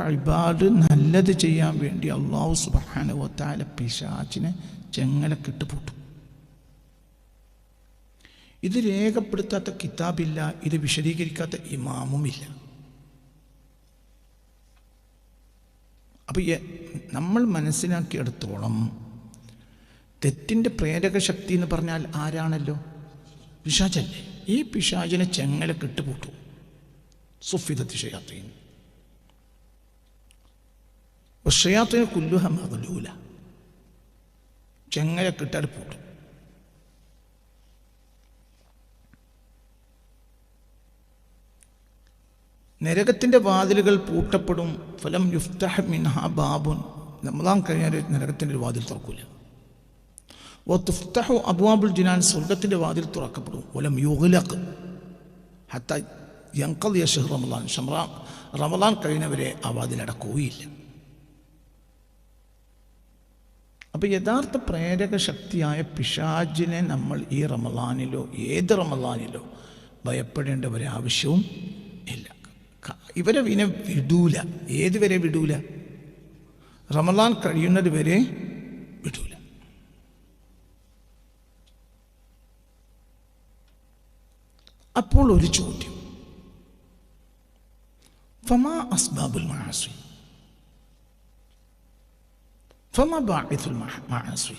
അവൻ്റെ ഇബാദ് നല്ലത് ചെയ്യാൻ വേണ്ടി അല്ലാഹു സുബ്ഹാനഹു വ തആല പിശാചിനെ ചെങ്ങലക്കിട്ട് പൂട്ടും. ഇത് രേഖപ്പെടുത്താത്ത കിതാബില്ല, ഇത് വിശദീകരിക്കാത്ത ഇമാമുമില്ല. അപ്പോൾ നമ്മൾ മനസ്സിലാക്കിയെടുത്തോളം തെറ്റിൻ്റെ പ്രേരക ശക്തി എന്ന് പറഞ്ഞാൽ ആരാണല്ലോ? പിശാചല്ലേ. ഈ പിശാചിനെ ചെങ്ങലക്കിട്ട് പൂട്ടും. സുഫിദത്തി ശയാത്തീൻ ശയാത്തീന് കുല്ലുഹ മഗ്ലൂല, ചെങ്ങലക്കിട്ടാൽ പൂട്ടും. നരകത്തിൻ്റെ വാതിലുകൾ പൂട്ടപ്പെടും. ഫലം യുഫ്തഹ് മിൻഹാ ബാബുൻ, റമളാൻ കഴിഞ്ഞാൽ നരകത്തിൻ്റെ ഒരു വാതിൽ തുറക്കില്ല. വതുഫ്തഹു അബ്വാബുൽ ജിനാൻ, സ്വർഗത്തിൻ്റെ വാതിൽ തുറക്കപ്പെടും. വലം യുഗ്ലഖ് ഹത്താ യൻഖദിയ ശഹ്റു റമളാൻ, റമളാൻ കഴിഞ്ഞവരെ ആ വാതിൽ അടക്കുകയില്ല. അപ്പോൾ യഥാർത്ഥ പ്രേരക ശക്തിയായ പിശാചിനെ നമ്മൾ ഈ റമളാനിലോ ഏത് റമളാനിലോ ഭയപ്പെടേണ്ട ഒരാവശ്യവും ഇല്ല. ഇവരെ വിടൂല. ഏതുവരെ വിടൂല? റമളാൻ കഴിയുന്നത് വരെ വിടൂല. അപ്പോൾ ഒരു ചോദ്യം, ഫമാ അസ്ബാബുൽ മആസി, ഫമാ ബാഇസുൽ മആസി.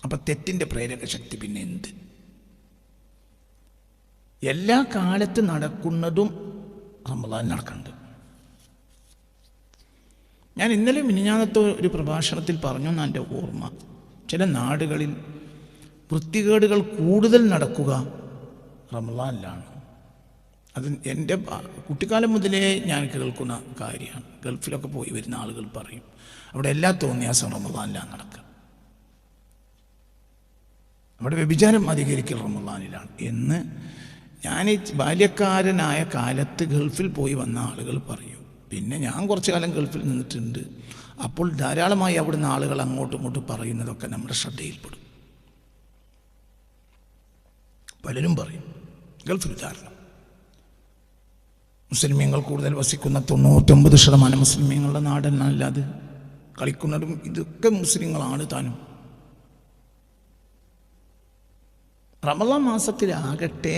അപ്പം തെറ്റിൻ്റെ പ്രേരക ശക്തി പിന്നെ എന്ത്? എല്ലാ കാലത്ത് നടക്കുന്നതും റമളാൻ നടക്കുന്നുണ്ട്. ഞാൻ ഇന്നലെ മിനിഞ്ഞാന്നത്തെ ഒരു പ്രഭാഷണത്തിൽ പറഞ്ഞു എന്ന് എൻ്റെ ഓർമ്മ, ചില നാടുകളിൽ വൃത്തികേടുകൾ കൂടുതൽ നടക്കുക റമളാനിലാണ്. അത് എൻ്റെ കുട്ടിക്കാലം മുതലേ ഞാൻ കേൾക്കുന്ന കാര്യമാണ്. ഗൾഫിലൊക്കെ പോയി വരുന്ന ആളുകൾ പറയും അവിടെ എല്ലാ തോന്നിയാസം റമളാനിലാണ് നടക്കുക, അവിടെ വ്യഭിചാരം അധികരിക്കൽ റമളാനിലാണ് എന്ന് ഞാൻ ബാല്യക്കാരനായ കാലത്ത് ഗൾഫിൽ പോയി വന്ന ആളുകൾ പറയും. പിന്നെ ഞാൻ കുറച്ചു കാലം ഗൾഫിൽ നിന്നിട്ടുണ്ട്. അപ്പോൾ ധാരാളമായി അവിടുന്ന് ആളുകൾ അങ്ങോട്ടും ഇങ്ങോട്ടും പറയുന്നതൊക്കെ നമ്മുടെ ശ്രദ്ധയിൽപ്പെടും. പലരും പറയും ഗൾഫിൽ ധാരണം മുസ്ലിമീങ്ങൾ കൂടുതൽ വസിക്കുന്ന 99% മുസ്ലിമീങ്ങളുടെ നാടെന്നല്ലാതെ കളിക്കുന്നതും ഇതൊക്കെ മുസ്ലിങ്ങളാണ് താനും. റമളാൻ മാസത്തിലാകട്ടെ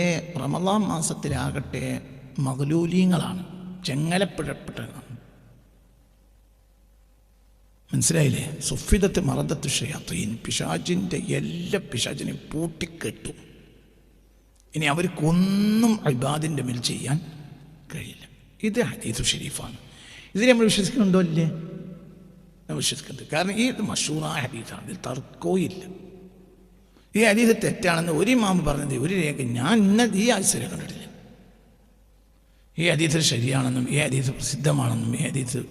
മഗ്ലൂലീങ്ങളാണ്, ചെങ്ങലപ്പിഴപ്പെട്ടതാണ്. മനസ്സിലായില്ലേ? സുഫിദത്ത് മറദത്ത് ഷയാത്തീൻ, പിശാചിൻ്റെ എല്ലാ പിശാചിനെയും പൂട്ടിക്കെട്ടും. ഇനി അവർക്കൊന്നും ഇബാദിൻ്റെ മേൽ ചെയ്യാൻ കഴിയില്ല. ഇത് ഹദീസ് ഷരീഫാണ്. ഇതിൽ നമ്മൾ വിശ്വസിക്കുന്നുണ്ടോ? അല്ലേ? നമ്മൾ വിശ്വസിക്കുന്നുണ്ട്. കാരണം ഈ മശൂറായ ഹദീസാണ്, ഇതിൽ തർക്കവും. ഈ ഹദീസ് തെറ്റാണെന്ന് ഒരു ഇമാമ് പറഞ്ഞത് ഒരു രേഖ ഞാൻ ഈ ആഴ്ച കണ്ടിട്ടില്ല. ഈ ഹദീസ് ശരിയാണെന്നും ഈ ഹദീസ് പ്രസിദ്ധമാണെന്നും ഈ ഹദീസ്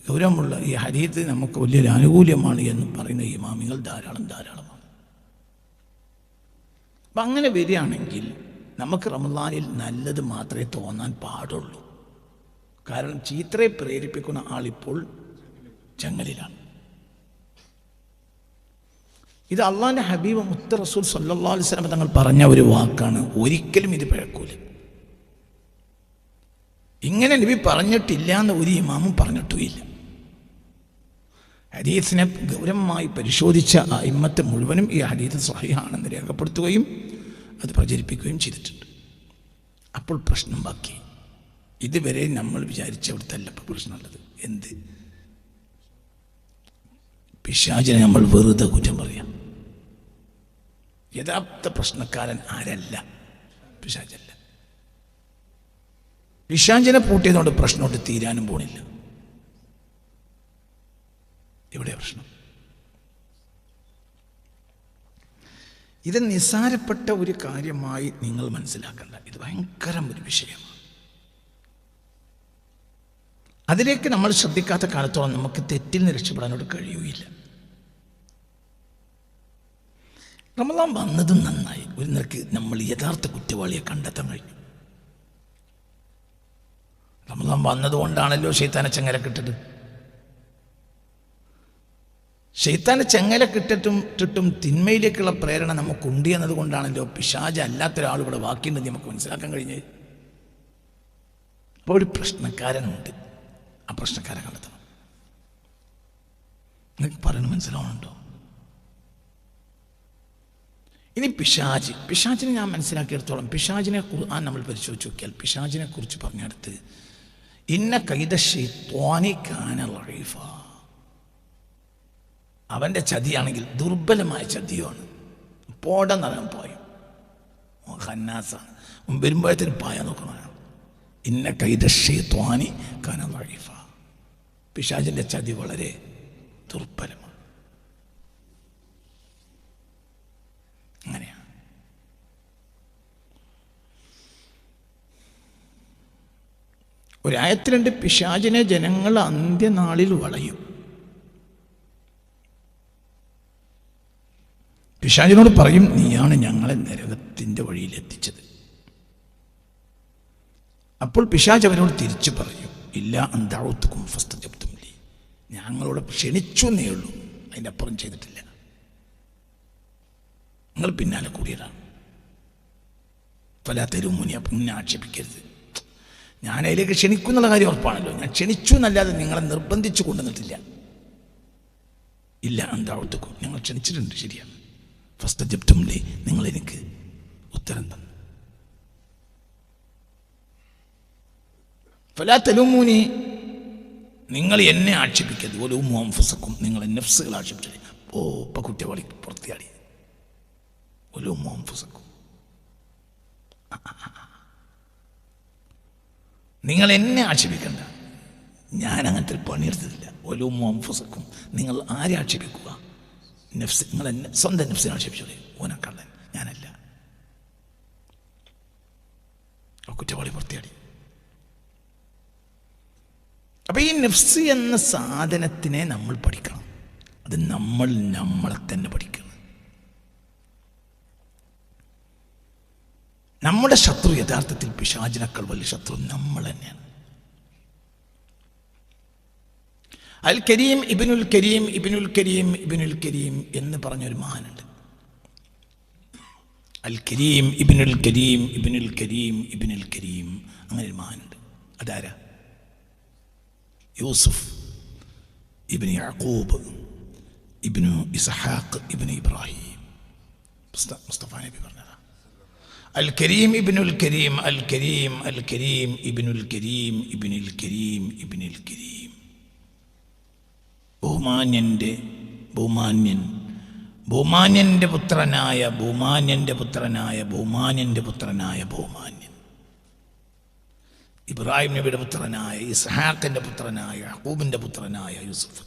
ഗൗരവമുള്ള ഈ ഹദീസ് നമുക്ക് വലിയൊരു ആനുകൂല്യമാണ് എന്നും പറയുന്ന ഇമാമികൾ ധാരാളമാണ്. അപ്പം അങ്ങനെ വരികയാണെങ്കിൽ നമുക്ക് റമളാനിൽ നല്ലത് മാത്രമേ തോന്നാൻ പാടുള്ളൂ. കാരണം ചീത്തയെ പ്രേരിപ്പിക്കുന്ന ആളിപ്പോൾ ചങ്ങലിലാണ്. ഇത് അള്ളാഹിൻ്റെ ഹബീബ് മുത്ത് റസൂൽ സല്ലല്ലാഹു അലൈഹി വസല്ലം തങ്ങൾ പറഞ്ഞ ഒരു വാക്കാണ്. ഒരിക്കലും ഇത് പിഴക്കൂല. ഇങ്ങനെ നബി പറഞ്ഞിട്ടില്ല എന്ന് ഒരു ഇമാമും പറഞ്ഞിട്ടുമില്ല. ഹദീസിനെ ഗൗരവമായി പരിശോധിച്ച അഇമ്മത്ത് മുഴുവനും ഈ ഹദീസ് സ്വഹീഹാണെന്ന് രേഖപ്പെടുത്തുകയും അത് പ്രചരിപ്പിക്കുകയും ചെയ്തിട്ടുണ്ട്. അപ്പോൾ പ്രശ്നം ബാക്കി. ഇതുവരെ നമ്മൾ വിചാരിച്ചവിടുത്തല്ല ഇപ്പോൾ പ്രശ്നമുള്ളത്. എന്ത്? പിശാചിനെ നമ്മൾ വെറുതെ കുറ്റം പറയാം. യഥാർത്ഥ പ്രശ്നക്കാരൻ ആരല്ല? പിശാചല്ല. പിശാചിനെ പൂട്ടിയതുകൊണ്ട് പ്രശ്നമോട്ട് തീരാനും പോണില്ല. ഇവിടെ പ്രശ്നം. ഇത് നിസ്സാരപ്പെട്ട ഒരു കാര്യമായി നിങ്ങൾ മനസ്സിലാക്കണ്ട. ഇത് ഭയങ്കരം ഒരു വിഷയമാണ്. അതിലേക്ക് നമ്മൾ ശ്രദ്ധിക്കാത്ത കാലത്തോളം നമുക്ക് തെറ്റിൽ നിന്ന് രക്ഷപ്പെടാനോട് കഴിയുകയില്ല. റമളാൻ വന്നതും നന്നായി. ഒരു നിലയ്ക്ക് നമ്മൾ യഥാർത്ഥ കുറ്റവാളിയെ കണ്ടെത്താൻ കഴിഞ്ഞു. റമളാൻ വന്നതുകൊണ്ടാണല്ലോ ശൈത്താനെ ചെങ്ങലക്കിട്ടത്. ശൈത്താനെ ചെങ്ങലക്കിട്ടിട്ടും തിന്മയിലേക്കുള്ള പ്രേരണ നമുക്കുണ്ട് എന്നതുകൊണ്ടാണല്ലോ പിശാച് അല്ലാത്തൊരാൾ ഇവിടെ ബാക്കിയുണ്ടെന്ന് നമുക്ക് മനസ്സിലാക്കാൻ കഴിഞ്ഞത്. അപ്പോൾ ഒരു പ്രശ്നക്കാരനുണ്ട്. ആ പ്രശ്നക്കാരെ കണ്ടെത്തണം. നിങ്ങൾക്ക് പറയുന്നത് മനസ്സിലാവുന്നുണ്ടോ? ഇനി പിശാചിനെ ഞാൻ മനസ്സിലാക്കിയെടുത്തോളം പിശാചിനെ ഖുർആൻ നമ്മൾ പരിശോധിച്ച് നോക്കിയാൽ പിശാചിനെ കുറിച്ച് പറഞ്ഞെടുത്ത് ഇന്ന കൈദ ശൈത്വാനി കാന ലഈഫ, അവൻ്റെ ചതിയാണെങ്കിൽ ദുർബലമായ ചതിയാണ്. പോടെന്നറിയാൻ പായും, ഖന്നാസാണ്, വരുമ്പോഴത്തേന് പായാൻ നോക്കണം. ഇന്ന കൈദ ശൈത്വാനി കാന ലഈഫ, പിശാചിൻ്റെ ചതി വളരെ ദുർബലമാണ്. അങ്ങനെയാണ്. ഒരായത്തിലുണ്ട് പിശാചിനെ ജനങ്ങൾ അന്ത്യനാളിൽ വളയും. പിശാചിനോട് പറയും, നീയാണ് ഞങ്ങളെ നരകത്തിൻ്റെ വഴിയിൽ എത്തിച്ചത്. അപ്പോൾ പിശാച് അവനോട് തിരിച്ചു പറയും, ഇല്ല അന്തഅഉതുകും ഫസ്തജബ്തും ലി, ഞങ്ങളോട് ക്ഷണിച്ചു എന്നേ ഉള്ളൂ, അതിൻ്റെ അപ്പുറം ചെയ്തിട്ടില്ല. നിങ്ങൾ പിന്നാലെ കൂടിയതാണ്. പല തെരുമുനി മുന്നേ ആക്ഷേപിക്കരുത്. ഞാൻ അതിലേക്ക് ക്ഷണിക്കുന്നുള്ള കാര്യം ഉറപ്പാണല്ലോ. ഞാൻ ക്ഷണിച്ചു എന്നല്ലാതെ നിങ്ങളെ നിർബന്ധിച്ചു കൊണ്ടുവന്നിട്ടില്ല. ഇല്ല അന്തഅഉതുകും, ഞങ്ങൾ ക്ഷണിച്ചിട്ടുണ്ട്, ശരിയാണ്. ഫസ്തജബ്തും ലി, നിങ്ങൾ എനിക്ക് ഉത്തരം തന്നു. ഫലാ തലൂമൂനി, നിങ്ങൾ എന്നെ ആക്ഷേപിക്കരുത്. വലൂമു അൻഫുസക്കും, നിങ്ങളെ നഫ്സുകൾ ആക്ഷേപിച്ചത്. ഓ ഇപ്പം കുറ്റവാളി പുറത്തിയാടി. വലൂമു അൻഫുസക്കും, നിങ്ങൾ എന്നെ ആക്ഷേപിക്കണ്ട, ഞാൻ അങ്ങനത്തെ പണിയെടുത്തിട്ടില്ല. വലൂമു അൻഫുസക്കും, നിങ്ങൾ ആരെ ആക്ഷേപിക്കുക? നഫ്സ്, നിങ്ങൾ എന്നെ സ്വന്തം നഫ്സിനെ ആക്ഷേപിച്ചോളെ. ഓനക്കള്ളൻ, ഞാനല്ല. കുറ്റവാളി പുറത്തിയാടി. അപ്പം ഈ നഫ്സ് എന്ന സാധനത്തിനെ നമ്മൾ പഠിക്കണം. അത് നമ്മളെ തന്നെ പഠിക്കണം. നമ്മുടെ ശത്രു യഥാർത്ഥത്തിൽ പിശാചിനേക്കാൾ വലിയ ശത്രു നമ്മൾ തന്നെയാണ്. അൽ കരീം ഇബ്നുൽ കരീം ഇബ്നുൽ കരീം ഇബ്നുൽ കരീം എന്ന് പറഞ്ഞൊരു മഹാനുണ്ട്. അൽ കരീം ഇബ്നുൽ കരീം ഇബ്നുൽ കരീം ഇബ്നുൽ കരീം, അങ്ങനെ ഒരു മഹാനുണ്ട്. അതാരാ? യൂസുഫ് ഇബ്നു യാക്കൂബ് ഇബ്നു ഇസ്ഹാഖ് ഇബ്നു ഇബ്രാഹിം. മുസ്തഫ നബി പറഞ്ഞതാ. അൽ കരീം ഇബ്നുൽ കരീം, അൽ കരീം അൽ കരീം ഇബ്നുൽ കരീം ഇബ്നുൽ കരീം ഇബ്നുൽ കരീം, ബഹുമാന്യൻ്റെ പുത്രനായ ബഹുമാന്യൻ, ഇബ്രാഹിം നബിയുടെ പുത്രനായ, ഇസ്ഹാഖിൻ്റെ പുത്രനായ, യാക്കൂബിൻ്റെ പുത്രനായ യൂസുഫ്.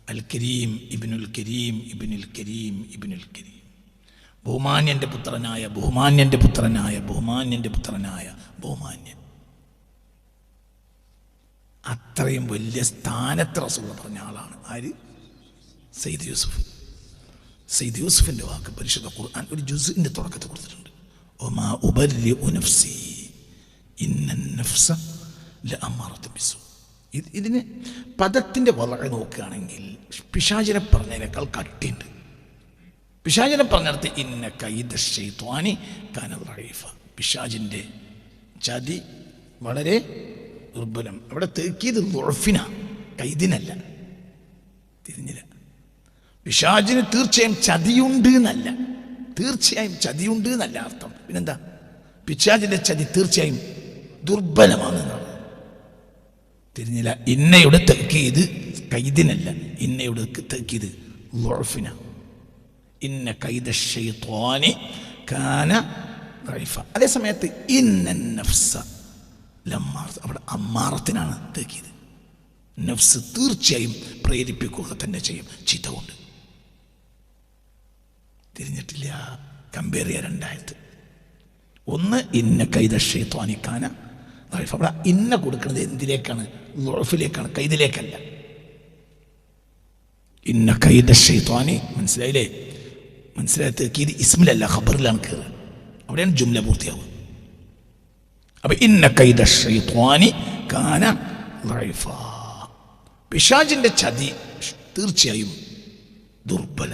അൽ കരീം ഇബ്നുൽ കരീം ഇബ്നുൽ കരീം ഇബ്നുൽ കരീം, ബഹുമാന്യൻ്റെ പുത്രനായ ബഹുമാന്യൻ. അത്രയും വലിയ സ്ഥാനത്ത് റസൂൽ പറഞ്ഞ ആളാണ് ആര്? സയ്യിദ് യൂസുഫ്. സയ്യിദ് യൂസുഫിൻ്റെ വാക്ക് പരിശുദ്ധ ഖുർആൻ ഒരു ജുസ്ഇൻ്റെ തുടക്കത്തിൽ കൊടുത്തിട്ടുണ്ട്. വമാ ഉബർരിഉ നഫ്സി ഇന്നൻ നഫ്സ ലഅമാറത്തുൻ ബിസൂ. ഇതിന് പദത്തിൻ്റെ വളരെ നോക്കുകയാണെങ്കിൽ പിശാചിനെ പറഞ്ഞതിനേക്കാൾ കട്ടിയുണ്ട്. പിശാചിനെ പറഞ്ഞിടത്ത് ഇന്ന കൈദ ശൈത്വാനി കാന ലഈഫ, പിശാചിൻ്റെ ചതി വളരെ ദുർബലം. അവിടെ തേക്കിയത് ദുഅഫിന, കൈദിനല്ല. തിരിഞ്ഞില്ല. പിശാചിന് തീർച്ചയായും ചതിയുണ്ട് എന്നല്ല, തീർച്ചയായും ചതിയുണ്ട് എന്നല്ല അർത്ഥം. പിന്നെന്താ? പിശാചിൻ്റെ ചതി തീർച്ചയായും ദുർബലമാണെന്നാണ്. തിരിഞ്ഞില്ല. ഇന്നയുടെ തേക്കിയത് കൈദിനല്ല, ഇന്നയുടെ തേക്കിയത് ദുഅഫിന. ഇന്ന കൈദ ശൈത്വാനി കാന ലഈഫ. അതേ സമയത്ത് ഇന്നൻ നഫ്സ ലമ്മാറ, അവിടെ അമ്മാറത്തിനാണ് തേക്കിയത്. നഫ്സ് തീർച്ചയായും പ്രേരിപ്പിക്കുക തന്നെ ചെയ്യും ചീത്ത കൊണ്ട്. തിരിഞ്ഞിട്ടില്ല. കമ്പയർ ചെയ്യാൻ രണ്ടായത്. ഒന്ന് ഇന്ന കൈദ ശൈത്വാനി കാന ലഈഫ. അവിടെ ഇന്ന കൊടുക്കുന്നത് എന്തിലേക്കാണ്? ദുഅഫിലേക്കാണ്, കൈദിലേക്കല്ല. ഇന്ന കൈദ ശൈത്വാനി, മനസ്സിലായില്ലേ? മനസ്സിലായത് ഇസ്മിലല്ല, ഖബറിലാണ് കയറുക. അവിടെയാണ് ജുംല പൂർത്തിയാവുക. അപ്പൊ ഇന്ന കൈദ ശൈത്വാനി കാന ലഈഫ, പിശാചിന്റെ ചതി തീർച്ചയായും ദുർബല,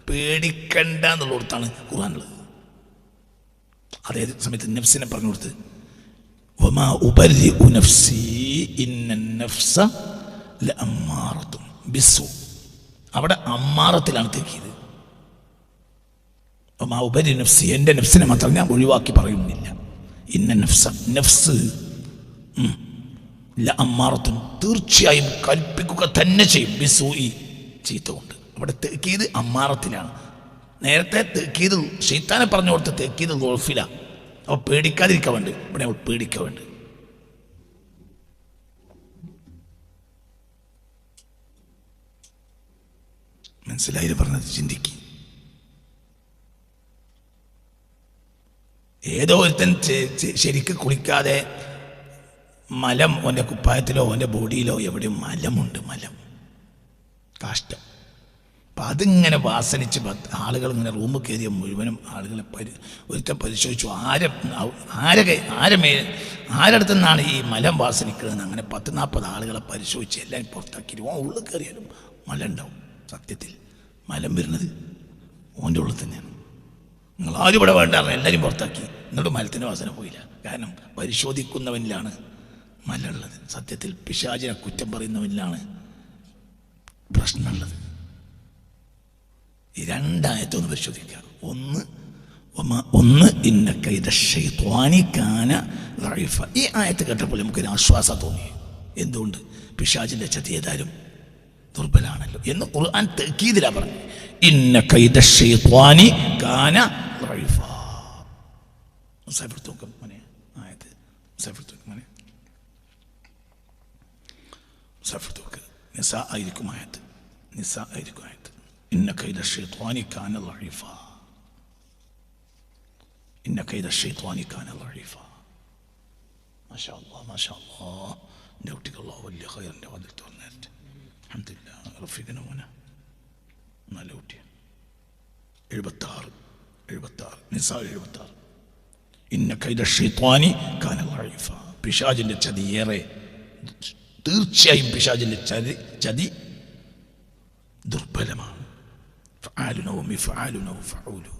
പേടിക്കണ്ട എന്നുള്ളിടത്താണ് ഖുർആനുള്ളത്. അതേ സമയത്ത് നഫ്സിനെ പറഞ്ഞു കൊടുത്ത് വമാ ഉബർരിഉ നഫ്സി ഇന്നൻ നഫ്സ ലഅമ്മാറത്തുൻ ബിസ്സൂ. അവിടെ അമ്മാറത്തിലാണ് തെക്കിയത്. വമാ ഉബരി നഫ്സി, എൻ്റെ നഫ്സിനെ മാത്രം ഞാൻ ഒഴിവാക്കി പറയുന്നില്ല. ഇന്ന നഫ്സ, നഫ്സ് ലഅമ്മാറത്തുൻ, തീർച്ചയായും കൽപ്പിക്കുക തന്നെ ചെയ്യും, ബിസ്സൂഇ, ചീത്ത കൊണ്ട്. അവിടെ തെക്കീത് അമ്മാറത്തിലാണ്. നേരത്തെ തെക്കീത് ശൈത്താനെ പറഞ്ഞു കൊടുത്ത് തെക്കീത് ഗോൾഫില. അപ്പോൾ പേടിക്കാതിരിക്കാൻ വേണ്ടി ഇവിടെ അവൾ പേടിക്കാൻ വേണ്ടി. മനസ്സിലായി പറഞ്ഞത്? ചിന്തിക്ക്. ഏതോ ഒരുത്തൻ ശരിക്ക് കുളിക്കാതെ മലം ഓൻ്റെ കുപ്പായത്തിലോ ഓൻ്റെ ബോഡിയിലോ എവിടെയും മലമുണ്ട്, മലം, കാഷ്ടം. അപ്പം അതിങ്ങനെ വാസനിച്ച് ആളുകൾ ഇങ്ങനെ റൂമിൽ കയറിയ മുഴുവനും ആളുകളെ ഒരുത്തൻ പരിശോധിച്ചു. ആരടുത്തു നിന്നാണ് ഈ മലം വാസനിക്കുന്നത്? അങ്ങനെ 10-40 ആളുകളെ പരിശോധിച്ച് എല്ലാവരും പുറത്താക്കി. ഉള്ളിൽ കയറിയാലും മല ഉണ്ടാവും. സത്യത്തിൽ മലം വരുന്നത് ഓൻ്റെ ഉള്ളിൽ തന്നെയാണ്. നിങ്ങൾ ആരും ഇവിടെ വേണ്ടായിരുന്നു, എല്ലാവരും പുറത്താക്കി. എന്നിട്ട് മലത്തിൻ്റെ വാസന പോയില്ല. കാരണം പരിശോധിക്കുന്നവനിലാണ് മല ഉള്ളത്. സത്യത്തിൽ പിശാചിനെ കുറ്റം പറയുന്നവനിലാണ് പ്രശ്നമുള്ളത്. ഈ രണ്ടായത്തൊന്ന് പരിശോധിക്കുക. ഒന്ന് ഇന്ന കൈദ ശൈത്വാനി കാന ദഈഫ. ഈ ആയത്ത് കേട്ടപ്പോൾ നമുക്കൊരു ആശ്വാസം തോന്നി. എന്തുകൊണ്ട്? പിശാചിൻ്റെ ചതി ഏതായാലും ദുർബലാണല്ലോ എന്ന് ഖുർആൻ തഅ്കീദിലാ പറഞ്ഞു. ഇന്ന കൈദ ശൈത്വാനി കാന ദഈഫ. മുസാഫിർത്തുക്കും മോനെ ആയത്ത്, മുസാഫിർത്തുക്കും മോനെ, മുസാഫിർത്തുക്ക് നിസാ ആയിരിക്കും ആയത്ത്, നിസാ ആയിരിക്കും ആയത്ത്. ഇന്ന കൈദ ശൈത്വാനി കാന ദഈഫ, ഇന്ന കൈദ ശൈത്വാനി കാന ദഈഫ. മാഷാ അല്ലാഹ്, മാഷാ അല്ലാഹ്. എൻ്റെ കുട്ടിക്ക് അല്ലാഹു വലിയ ഖൈറിൻ്റെ വാതിൽ തുറന്നിട്ട് അൽഹംദുലില്ലാഹ്. റഫീഖിന് മോനെ നല്ല കുട്ടിയാണ്. 76 നിസാ 76. ഇന്ന കൈദ ശൈത്വാനി കാന ദഈഫ. പിശാചിൻ്റെ ചതി ഏറെ, തീർച്ചയായും പിശാചിൻ്റെ ചതി ദുർബലമാണ്. ഫഅലുന വമിഫഅലുന വഫഉലു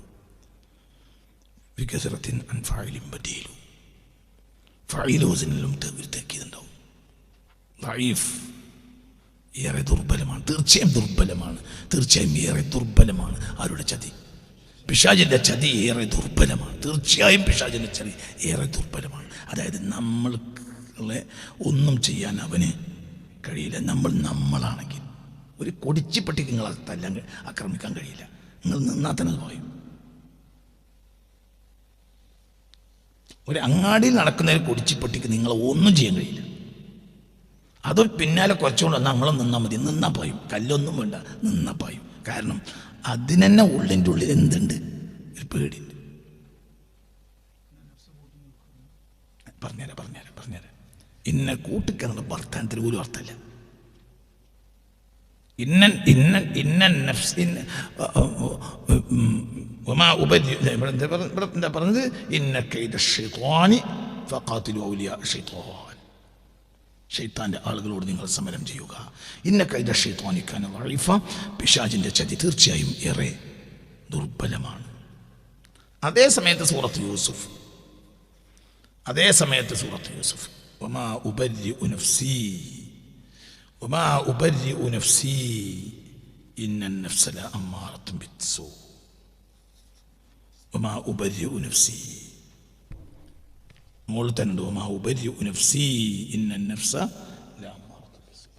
ബികസറത്തിൻ അൻ ഫഅലിൻ ബദീലു. ഫഅലു വസനിലും തഅക്കീദുണ്ടാവും. ദഈഫ്, ഏറെ ദുർബലമാണ്. തീർച്ചയായും ദുർബലമാണ്, തീർച്ചയായും ഏറെ ദുർബലമാണ്. ആരുടെ ചതി? പിശാചിൻ്റെ ചതി ഏറെ ദുർബലമാണ്. തീർച്ചയായും പിശാചിൻ്റെ ചതി ഏറെ ദുർബലമാണ്. അതായത് നമ്മളെ ഒന്നും ചെയ്യാൻ അവന് കഴിയില്ല. നമ്മളാണെങ്കിൽ ഒരു കൊടിച്ചിപ്പട്ടിക്ക് നിങ്ങൾ തല്ലാൻ ആക്രമിക്കാൻ കഴിയില്ല. നിങ്ങൾ നിന്നാൽ തന്നെ പറയും. ഒരു അങ്ങാടിയിൽ നടക്കുന്ന ഒരു കൊടിച്ചിപ്പട്ടിക്ക് നിങ്ങളെ ഒന്നും ചെയ്യാൻ കഴിയില്ല. അതൊരു പിന്നാലെ കുറച്ചുകൊണ്ട് വന്നാൽ നമ്മളും നിന്നാൽ മതി. നിന്നാൽ പായും, കല്ലൊന്നും വേണ്ട, നിന്നാൽ പായും. കാരണം അതിനെന്നെ ഉള്ളിൻ്റെ ഉള്ളിൽ എന്തുണ്ട്? ഒരു പേടിയുണ്ട്. പറഞ്ഞുതരാം. ഇന്ന കൂട്ടിക്കെന്നുള്ള വർത്തമാനത്തിന് ഒരു അർത്ഥമില്ല. എന്താ പറഞ്ഞത്? ഇന്ന കൈദ ശൈത്വാനി ഫഖാതിലു ഔലിയാ ശൈത്വാൻ. ശൈത്താൻ്റെ ആളുകളോട് നിങ്ങൾ സമരം ചെയ്യുക. ഇന്ന കൈദ ശൈത്വാനി കാന ദഈഫ. പിശാചിൻ്റെ ചതി തീർച്ചയായും ഏറെ ദുർബലമാണ്. അതേ സമയത്ത് സൂറത്ത് യൂസുഫ് വമാ ഉബരിഉ നഫ്സി ഇന്ന നഫ്സ ലഅമ്മാറത്തുൻ ബിസ്സൂ. വമാ ഉബരിഉ നഫ്സി മോൾ തന്നെ വമാ ഉബരിഉ നഫ്സി ഇന്ന നഫ്സ ലഅമ്മാറത്തുൻ ബിസ്സൂ.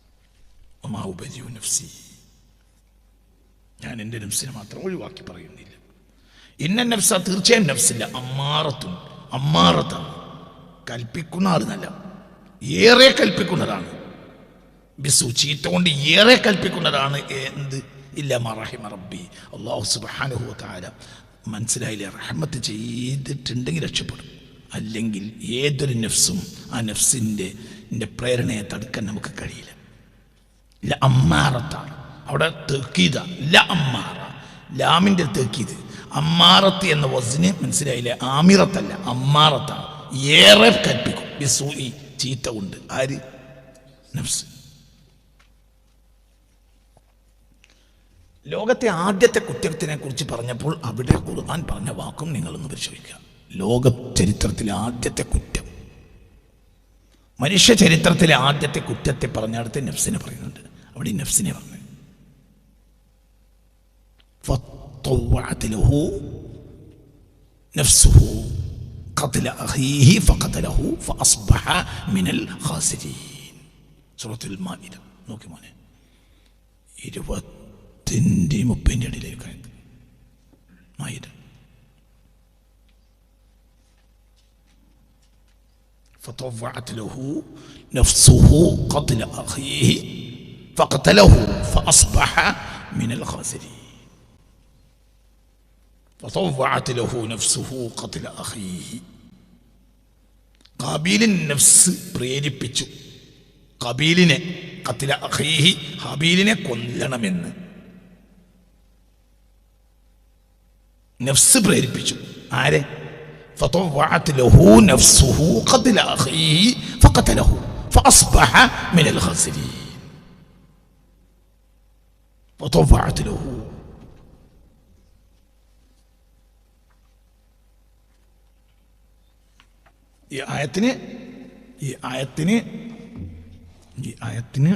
വമാ ഉബരിഉ നഫ്സി, ഞാൻ എൻ്റെ നഫ്സിനെ മാത്രം ഒഴിവാക്കി പറയുന്നില്ല. ഇന്ന നഫ്സ, തീർച്ചയായും നഫ്സില്ല, അമ്മാറത്താണ്, കൽപ്പിക്കുന്ന ആൾ നല്ല, ഏറെ കൽപ്പിക്കുന്നതാണ്. ബിസ്സൂ, ചീത്ത കൊണ്ട് ഏറെ കൽപ്പിക്കുന്നതാണ്. എന്ത്? ഇല്ല മാ റഹിമ റബ്ബി. അല്ലാഹു സുബ്ഹാനഹു വ തആല മനസ്സിലായില്ലേ? റഹ്മത്ത് ചെയ്തിട്ടുണ്ടെങ്കിൽ രക്ഷപ്പെടും. അല്ലെങ്കിൽ ഏതൊരു നഫ്സും ആ നഫ്സിൻ്റെ പ്രേരണയെ തടുക്കാൻ നമുക്ക് കഴിയില്ല. ല അമ്മാറത്താണ്. അവിടെ തെക്കീത ല അമ്മാറ, ലാമിൻ്റെ തെക്കീത്. അമ്മാറത്ത് എന്ന വസ്ന് മനസ്സിലായില്ലേ? ആമിറത്തല്ല, അമ്മാറത്താണ്. ഏറെ കൽപ്പിക്കും. ബിസ്സൂഇ, ചീത്ത കൊണ്ട്. ആര്? നഫ്സ്. ലോകത്തെ ആദ്യത്തെ കുറ്റത്തിനെ കുറിച്ച് പറഞ്ഞപ്പോൾ അവിടെ ഖുർആൻ പറഞ്ഞ വാക്കും നിങ്ങളൊന്ന് പരിശോധിക്കുക. ലോക ചരിത്രത്തിലെ ആദ്യത്തെ കുറ്റം മനുഷ്യ ചരിത്രത്തിലെ ആദ്യത്തെ കുറ്റത്തെ പറഞ്ഞടുത്ത് നഫ്സിനെ പറയുന്നുണ്ട്. അവിടെ നഫ്സിനെ പറഞ്ഞു. فطوعت له نفسه قتل أخيه فقتله فأصبح من الخاسرين. سورة المائدة നോക്കി മോനെ, 20-30 ഇടയിലേക്ക് മായിദ. فطوعت له نفسه قتل أخيه فقتله فأصبح من الخاسرين. فطوعت له نفسه قتل أخيه. ഖാബീലിൻ നഫ്സ് പ്രേരിപ്പിച്ചു ഖാബീലിനെ ഖത്ല അഖീഹി, ഹാബീലിനെ കൊല്ലണമെന്ന് നഫ്സ് പ്രേരിപ്പിച്ചു. ആരെ? فطوعت له نفسه قتل أخيه فقتله فأصبح من الخاسرين. فطوعت له. ഈ ആയത്തിന്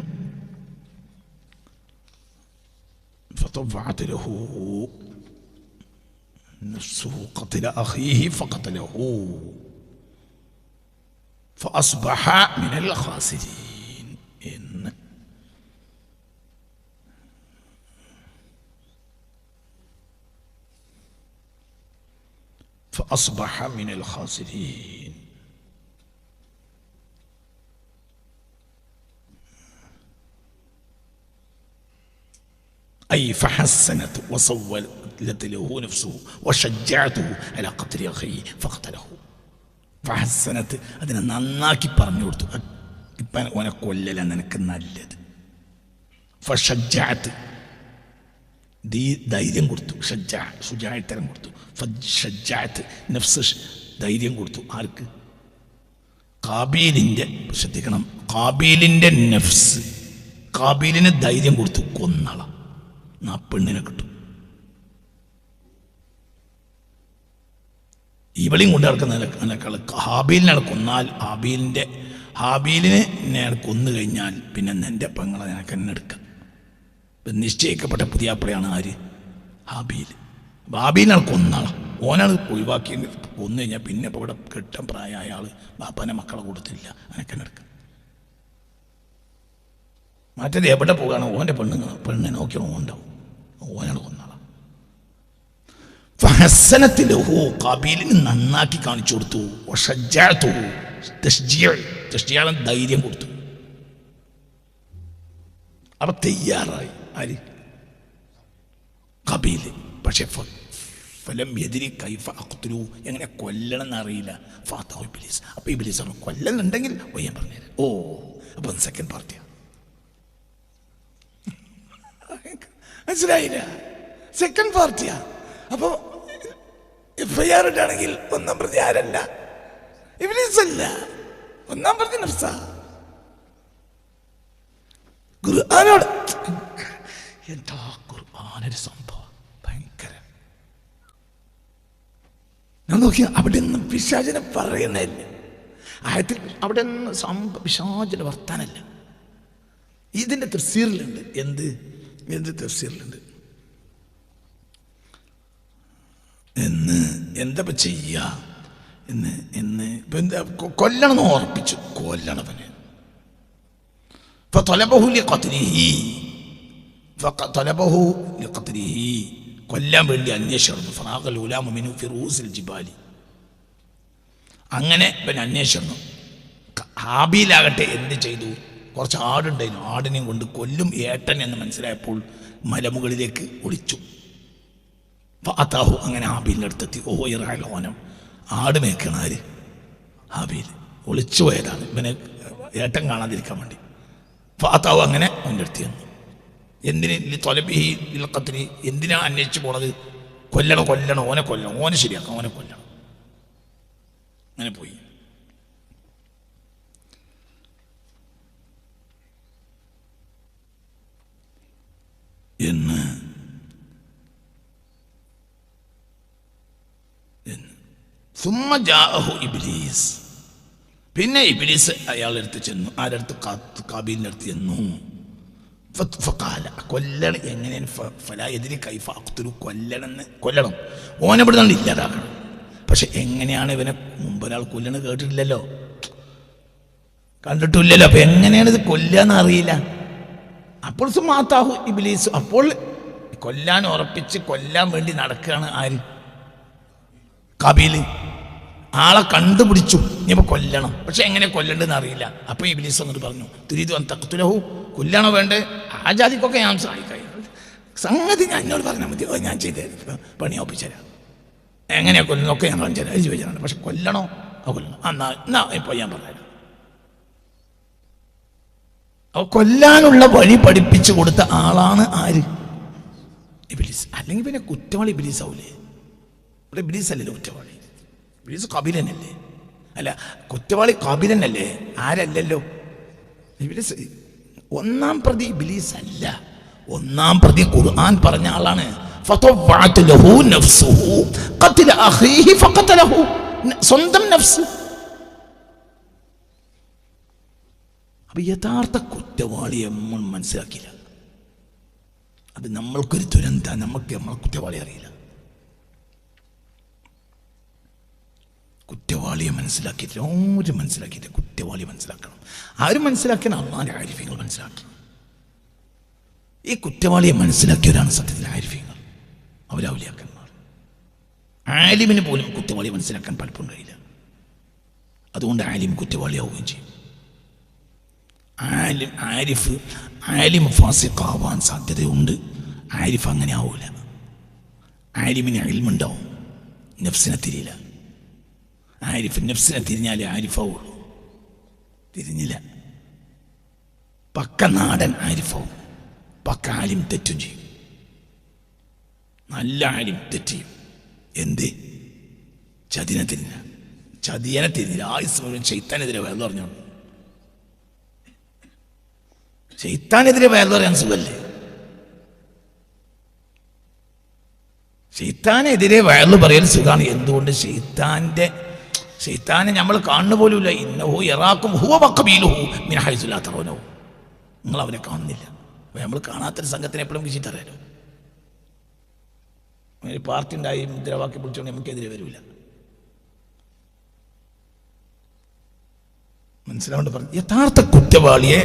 فطوعت له نفسه قتل أخيه فقتله فأصبح من الخاسرين. فأصبح من الخاسرين. أي فحسنت وسولت له نفسه وشجعته على قتل أخيه فقتله. فحسنت അതിനെ നന്നാക്കി പറഞ്ഞു കൊടുത്തു. ഇപ്പം ഓനെ കൊല്ലലാണ് എനിക്ക് നല്ലത്. ഫഷജ്ജഅത്ത് ധൈര്യം കൊടുത്തു. ശുജാഅത്തരം കൊടുത്തു. ഫഷജ്ജഅത്ത് നഫ്സ് ധൈര്യം കൊടുത്തു. ആർക്ക്? ഖാബീലിൻ്റെ, ശ്രദ്ധിക്കണം, ഖാബീലിൻ്റെ നഫ്സ് ഖാബീലിന് ധൈര്യം കൊടുത്തു. കൊന്നള, ആ പെണ്ണിനെ കിട്ടും. ഇവളെയും കൊണ്ട് നടക്കുന്ന ഹാബീലിനെ കൊന്നാൽ ഹാബീലിനെ ഞാൻ കൊന്നു കഴിഞ്ഞാൽ പിന്നെ എൻ്റെ പെങ്ങളെ നിനക്ക് എന്നെ എടുക്കാം. നിശ്ചയിക്കപ്പെട്ട പുതിയാപ്പിളയാണ് ആര്? ഹാബീൽ. ഹാബീലിനെ കൊന്നാളാം, ഓനാണ് ഒഴിവാക്കി കൊന്നു കഴിഞ്ഞാൽ പിന്നെ ഇപ്പോൾ ഇവിടെ കെട്ടാൻ പ്രായമായ ആൾ ബാപ്പാനെ മക്കളെ കൊടുത്തില്ല, എനിക്ക് എന്നെ എടുക്കാം. മറ്റേത് എവിടെ പോകുകയാണ് ഓൻ്റെ പെണ്ണിനെ നോക്കിയാൽ ഓണ്ടാവും, ഓനാണ് കൊന്നാളാം. ഫഹസനത്തിലഹു, ഖാബീലിന് നന്നാക്കി കാണിച്ചു കൊടുത്തു. വശജ്ജഅതുഹു, തശ്ജീഅൻ ധൈര്യം കൊടുത്തു. അവ തയ്യാറായി. ആര്? ഖാബീൽ. പക്ഷെ ഫലം യദ്രി കൈഫ അഖ്തുലു, എങ്ങനെ കൊല്ലണം എന്നറിയില്ല. ഫാതഹു ഇബ്ലീസ്. അപ്പോൾ ഇബ്ലീസ് പറഞ്ഞു കൊല്ലലുണ്ടെങ്കിൽ ഞാൻ പറഞ്ഞുതരാം. ഓ, അപ്പം സെക്കൻഡ് പാർട്ടിയാണ്. മനസ്സിലായില്ല? സെക്കൻഡ് പാർട്ടിയാ. അപ്പോൾ FIR ഇട്ടാണെങ്കിൽ ഒന്നാം പ്രതി ആരല്ല? ഇബ്ലീസ് അല്ല, ഒന്നാം പ്രതി നഫ്സാ. ഖുർആനോട് എന്താ ഖുർആനൊരു സംഭവം ഭയങ്കര. ഞാൻ നോക്കി അവിടെ നിന്ന് പിശാചിനെ പറയുന്നില്ല ആയത്തിൽ. അവിടെ നിന്ന് പിശാചിനെ വർത്താനല്ല. ഇതിൻ്റെ തഫ്സീറിലുണ്ട്. എന്ത് തഫ്സീറിലുണ്ട് എന്താ ചെയ്യുക എന്ന് ഇപ്പം എന്താ കൊല്ലണമെന്ന് ഓർപ്പിച്ചു. കൊല്ലണവന് കൊല്ലാൻ വേണ്ടി അന്വേഷിച്ചു. അങ്ങനെ പിന്നെ അന്വേഷിച്ചു. ഹാബീലാകട്ടെ എന്ത് ചെയ്തു? കുറച്ച് ആടുണ്ടായിരുന്നു, ആടിനെയും കൊണ്ട് കൊല്ലും ഏട്ടൻ എന്ന് മനസ്സിലായപ്പോൾ മലമുകളിലേക്ക് ഒളിച്ചു. ഫഅതാഹു, അങ്ങനെ ഹാബീലിൻ്റെ അടുത്തെത്തി. ഓഹോ ഇറാലോനം, ആട് മേക്കണ ആര്? ഹാബീൽ. ഒളിച്ചു പോയതാണ് ഇവനെ ഏട്ടൻ കാണാതിരിക്കാൻ വേണ്ടി. ഫഅതാഹു, അങ്ങനെ അവൻ്റെ അടുത്ത് ചെന്നു. എന്തിന് തൊലബിഹി ഖത്ലി, എന്തിനാ അന്വേഷിച്ചു പോണത്? കൊല്ലണം, ഓനെ കൊല്ലണം, ഓനെ ശരിയാക്കാം, ഓനെ കൊല്ലണം. അങ്ങനെ പോയി. എന്ന് സുമ്മ ജാഅഹു ഇബ്ലീസ്, പിന്നെ ഇബ്ലീസ് അയാളുടെ അടുത്ത് ചെന്നു. ആരടുത്ത്? കാബീലിൻ്റെ അടുത്ത് ചെന്നു. ഫഖാല, കൊല്ലണം. എങ്ങനെയാണ്? ഫലാ യദ്രി കൈഫ അഖ്തുലു, കൊല്ലണം. ഓനെ ഇവിടെ നിന്ന് ഇല്ലാതാക്കണം. പക്ഷെ എങ്ങനെയാണ്? ഇവനെ മുമ്പ് ഒരാൾ കൊല്ലണത് കേട്ടിട്ടില്ലല്ലോ, കണ്ടിട്ടില്ലല്ലോ. അപ്പൊ എങ്ങനെയാണ് ഇത് കൊല്ലാന്ന് അറിയില്ല. അപ്പോൾ സുമാതാഹു ഇബ്ലീസ്, അപ്പോൾ കൊല്ലാൻ ഉറപ്പിച്ച് കൊല്ലാൻ വേണ്ടി നടക്കുകയാണ് ആര്? കാബീല്. ആളെ കണ്ടുപിടിച്ചു, ഇനിയിപ്പോൾ കൊല്ലണം. പക്ഷെ എങ്ങനെ കൊല്ലണ്ടെന്ന് അറിയില്ല. അപ്പോൾ ഇബ്ലീസ് അങ്ങോട്ട് പറഞ്ഞു, തുരീദു അൻ തഖ്തുലഹു, കൊല്ലണോ വേണ്ടേ? ആ ജാതിക്കൊക്കെ ഞാൻ സഹായിക്കാം. സംഗതി ഞാൻ എന്നോട് പറഞ്ഞാൽ മതി, ഞാൻ ചെയ്ത് പണി ഒപ്പിച്ചുതരാം. എങ്ങനെയാ കൊല്ലണമൊക്കെ ഞാൻ കാണിച്ചു തരാം, ചോദിച്ചാണ്. പക്ഷെ കൊല്ലണോ? കൊല്ലണം. എന്നാ ഇപ്പോൾ ഞാൻ പറഞ്ഞുതരാം. അപ്പോൾ കൊല്ലാനുള്ള വഴി പഠിപ്പിച്ചു കൊടുത്ത ആളാണ് ആര്? ഇബ്ലീസ്. അല്ലെങ്കിൽ പിന്നെ കുറ്റവാളി ഇബ്ലീസ് ആവൂലേ? ഇവിടെ ഇബ്ലീസ് അല്ലല്ലോ കുറ്റവാളി, ഇബ്ലീസ് കാബീലനല്ലേ? അല്ല, കുറ്റവാളി കാബീലനല്ലേ? ആരല്ലല്ലോ ഇബ്ലീസ്. ഒന്നാം പ്രതി ഇബ്ലീസ് അല്ല, ഒന്നാം പ്രതി ഖുർആൻ പറഞ്ഞ ആളാണ്. ഫതവഅത് ലഹു നഫ്സുഹു ഖത്ല അഖീഹി ഫഖതലഹു, സ്വന്തം നഫ്സ്. അപ്പൊ യഥാർത്ഥ കുറ്റവാളിയെ നമ്മൾ മനസ്സിലാക്കില്ല. അത് നമ്മൾക്കൊരു ദുരന്ത. നമ്മൾ കുറ്റവാളി അറിയില്ല. കുറ്റവാളിയെ മനസ്സിലാക്കിയിട്ടില്ല, ആരും മനസ്സിലാക്കിയില്ല. കുറ്റവാളി മനസ്സിലാക്കണം. ആരും മനസ്സിലാക്കിയ അള്ളാന്റെ ആരിഫ്യങ്ങൾ മനസ്സിലാക്കി. ഈ കുറ്റവാളിയെ മനസ്സിലാക്കിയവരാണ് സത്യത്തിൽ ആരിഫ്യങ്ങൾ, അവരൗലിയാക്കന്മാർ. ആലിമിന് പോലും കുറ്റവാളിയെ മനസ്സിലാക്കാൻ പലപ്പോഴും കഴിയില്ല. അതുകൊണ്ട് ആലിം കുറ്റവാളിയാവുകയും ചെയ്യും. ആലിം ഫാസിഖാവാൻ സാധ്യതയുണ്ട്. ആരിഫ് അങ്ങനെ ആവൂല. ആലിമിന് ഇൽമുണ്ടാവും, നഫ്സിനെ തിരിയില്ല. ആരിഫ് നഫ്സിനെ തിരിഞ്ഞാലേ ആരിഫാവുള്ളൂ. തിരിഞ്ഞില്ല, പക്ക നാടൻ ആരിഫാവും. പക്ക ആലിം തെറ്റും ചെയ്യും. നല്ല ആലിം തെറ്റിയും. എന്ത്? ചതിയനെ തിരിഞ്ഞില്ല. ആയുസ് മുഴുവൻ ശൈത്താനെതിരെ വയറു പറഞ്ഞു. ശൈത്താനെതിരെ വയറു പറയാൻ സുഖല്ലേ? ശൈത്താനെതിരെ വയറു പറയൽ സുഖമാണ്. എന്തുകൊണ്ട്? ശൈത്താനെ നമ്മൾ കാണുന്ന പോലുമില്ല. ഇന്നഹു യറാക്കും ഹുവ വഖബീലുഹു മിൻ ഹൈസു ലാ തറൂനഹു. നിങ്ങൾ അവനെ കാണുന്നില്ല. നമ്മൾ കാണാത്തൊരു സംഘത്തിനെ എപ്പോഴും വിളിച്ചിട്ടറിയാലോ. ഒരു പാർട്ടി ഉണ്ടായി മുദ്രാവാക്യം പിടിച്ചോണ്ട് നമുക്കെതിരെ വരില്ല. മനസ്സിലാവേണ്ട പറഞ്ഞു. യഥാർത്ഥ കുറ്റവാളിയെ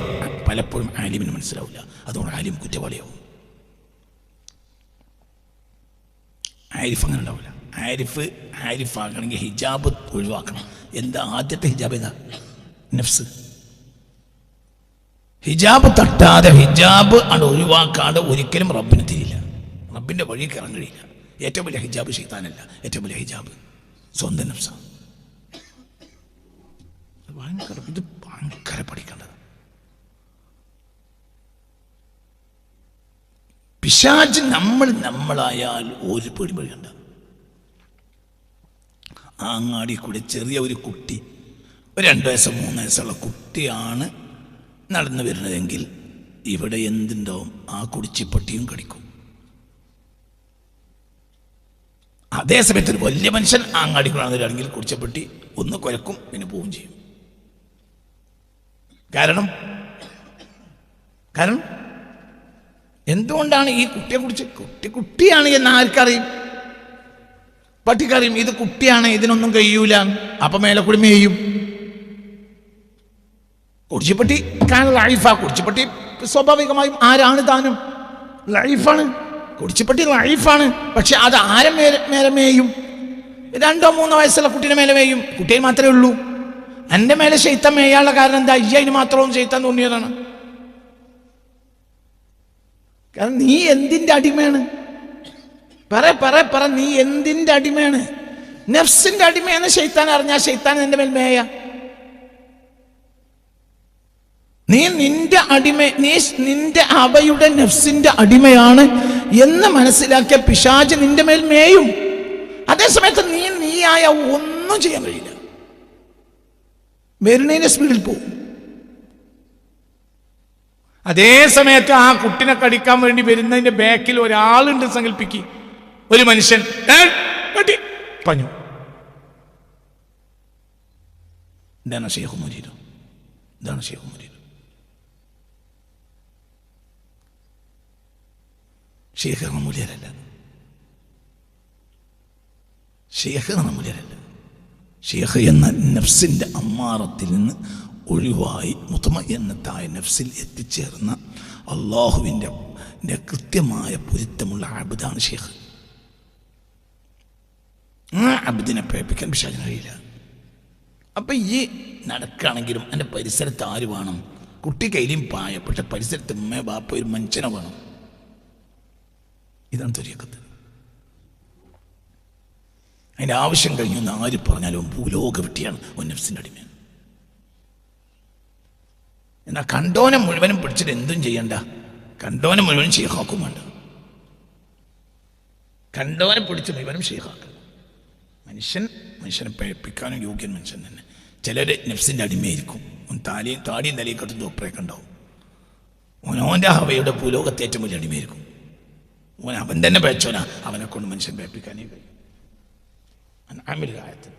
പലപ്പോഴും ആലിമിന് മനസ്സിലാവില്ല. അതുകൊണ്ട് ആലിം കുറ്റവാളിയാവും. ആരിഫ് അങ്ങനെ ഉണ്ടാവില്ല. ആരിഫ് ആകണമെങ്കിൽ ഹിജാബ് ഒഴിവാക്കണം. എന്താ ആദ്യത്തെ ഹിജാബ്? ഏതാ? നഫ്സ്. ഹിജാബ് തട്ടാതെ, ഹിജാബ് അത് ഒഴിവാക്കാതെ ഒരിക്കലും റബ്ബിന് തിരിയില്ല. റബ്ബിന്റെ വഴി കയറാൻ കഴിയില്ല. ഏറ്റവും വലിയ ഹിജാബ് ശൈത്താനല്ല, ഏറ്റവും വലിയ ഹിജാബ് സ്വന്തം നഫ്സാണ്. ഇത് ഭയങ്കര പഠിക്കേണ്ടത്. പിശാച് നമ്മളായാൽ ഒരു പേടി പേടിക്കണ്ട. അങ്ങാടി കൂടെ ചെറിയ ഒരു കുട്ടി, ഒരു 2 വയസ്സോ 3 വയസ്സുള്ള കുട്ടിയാണ് നടന്നു വരുന്നതെങ്കിൽ ഇവിടെ എന്തുണ്ടാവും? ആ കുടിച്ചിപ്പട്ടിയും കടിക്കും. അതേസമയത്ത് ഒരു വലിയ മനുഷ്യൻ അങ്ങാടി കൂടെ നടന്നിട്ടാണെങ്കിൽ കുടിച്ചപ്പെട്ടി ഒന്ന് കുരക്കും, പിന്നെ പോവുകയും ചെയ്യും. കാരണം എന്തുകൊണ്ടാണ്? ഈ കുട്ടിയെ കുറിച്ച് കുട്ടിയാണ് എന്ന് ആർക്കറിയും? പട്ടിക്കറിയും ഇത് കുട്ടിയാണ്, ഇതിനൊന്നും കഴിയൂല. അപ്പം മേലെ കൂടി മേയും. കുടിച്ചിപ്പട്ടി ലൈഫാ. കുടിച്ചിപ്പട്ടി സ്വാഭാവികമായും ആരാണ്? താനും ലൈഫാണ്. കുടിച്ചിപ്പട്ടി ലൈഫാണ്. പക്ഷെ അത് ആരും മേലെ മേയും? 2 or 3 വയസ്സുള്ള കുട്ടീനെ മേലെ മേയും. കുട്ടിയെ മാത്രമേ ഉള്ളൂ. എൻ്റെ മേലെ ശൈത്താൻ മേയാനുള്ള കാരണം എന്താ? അതിന് മാത്രവും ശൈത്താൻ തോന്നിയതാണ്. കാരണം നീ എന്തിൻ്റെ അടിമയാണ്? പറ നീ എന്തിൻ്റെ അടിമയാണ്? നഫ്സിന്റെ അടിമയാണ് ശൈത്താൻ. അറിഞ്ഞാൽ ശൈത്താൻ നിന്റെ മേൽ മേയ. നീ നിന്റെ അവയുടെ നഫ്സിന്റെ അടിമയാണ് എന്ന് മനസ്സിലാക്കിയ പിശാച് നിന്റെ മേൽ മേയും. അതേസമയത്ത് നീയായ ഒന്നും ചെയ്യാൻ കഴിയില്ല. വരുന്നതിന്റെ സ്പീഡിൽ പോകും. അതേ സമയത്ത് ആ കുട്ടിനെ കടിക്കാൻ വേണ്ടി വരുന്നതിന്റെ ബാക്കിൽ ഒരാളുണ്ട് സങ്കല്പിക്ക്. ഒരു മനുഷ്യൻ പഞ്ഞു. ഇതാണ് ഷെയ്ഖ് മുരീദ്. ഇതാണ് ഷെയ്ഖ് മുരീദ്. ഷെയ്ഖ് മൂല്യരല്ല, ഷെയ്ഖ് മൂല്യരല്ല. ഷെയ്ഖ് എന്ന നഫ്സിൻ്റെ അമ്മാറത്തിൽ നിന്ന് ഒഴിവായി മുത്മഇന്നത്തായ നഫ്സിൽ എത്തിച്ചേർന്ന അള്ളാഹുവിൻ്റെ കൃത്യമായ പൊരുത്തമുള്ള അബ്ദാണ് ഷെയ്ഖ്. ആ അബ്ദിനെ പ്രേരിപ്പിക്കാൻ പിശാചിന് കഴിയില്ല. അപ്പം ഈ നടക്കുകയാണെങ്കിലും എൻ്റെ പരിസരത്ത് ആര് വേണം? കുട്ടി കയ്യിലും പായ, പക്ഷെ പരിസരത്ത് ഉമ്മ ബാപ്പ ഒരു മനുഷ്യനെ വേണം. ഇതാണ് ത്വരീഖത്ത്. അതിൻ്റെ ആവശ്യം കഴിഞ്ഞു എന്ന് ആര് പറഞ്ഞാലും ഭൂലോക വിട്ടിയാണ് ഒരു നഫ്സിൻ്റെ അടിമയാണ്. എന്നാൽ കണ്ടോനെ മുഴുവനും പിടിച്ചിട്ട് എന്തും ചെയ്യണ്ട, കണ്ടോനെ മുഴുവനും ഷെയ്ഖാക്കും വേണ്ട. കണ്ടോനെ പിടിച്ച് മുഴുവനും ഷെയ്ഖാക്കുക. മനുഷ്യനെ പഴിപ്പിക്കാനും യോഗ്യൻ മനുഷ്യൻ തന്നെ. ചിലർ നഫ്സിൻ്റെ അടിമയായിരിക്കും. താടിയും തലയും കെട്ടും തൊപ്പറയൊക്കെ ഉണ്ടാവും. ഓൻ്റെ ഹവയുടെ ഭൂലോകത്തെ ഏറ്റവും വലിയ അടിമയായിരിക്കും. അവൻ തന്നെ പഴച്ചോനാ, അവനെ കൊണ്ട് മനുഷ്യൻ പഴിപ്പിക്കാനേ കഴിയും. ആമിലുണ്ട് രായത്ത്.